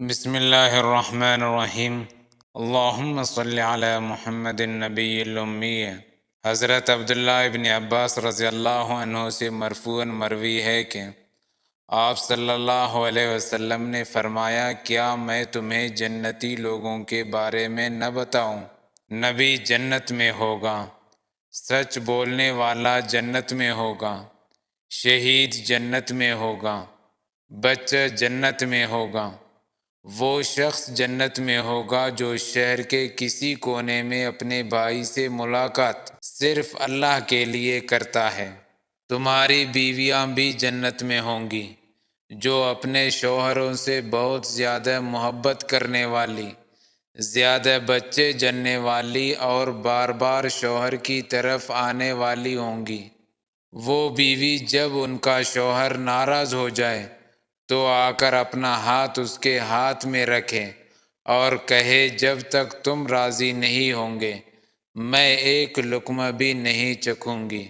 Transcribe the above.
بسم اللہ الرحمن الرحیم۔ اللہم صلی علی محمد النبی الامی۔ حضرت عبداللہ ابن عباس رضی اللہ عنہ سے مرفوعاً مروی ہے کہ آپ صلی اللہ علیہ وسلم نے فرمایا، کیا میں تمہیں جنتی لوگوں کے بارے میں نہ بتاؤں؟ نبی جنت میں ہوگا، سچ بولنے والا جنت میں ہوگا، شہید جنت میں ہوگا، بچہ جنت میں ہوگا، وہ شخص جنت میں ہوگا جو شہر کے کسی کونے میں اپنے بھائی سے ملاقات صرف اللہ کے لیے کرتا ہے۔ تمہاری بیویاں بھی جنت میں ہوں گی، جو اپنے شوہروں سے بہت زیادہ محبت کرنے والی، زیادہ بچے جننے والی اور بار بار شوہر کی طرف آنے والی ہوں گی۔ وہ بیوی جب ان کا شوہر ناراض ہو جائے تو آ کر اپنا ہاتھ اس کے ہاتھ میں رکھے اور کہے، جب تک تم راضی نہیں ہوں گے میں ایک لقمہ بھی نہیں چکھوں گی۔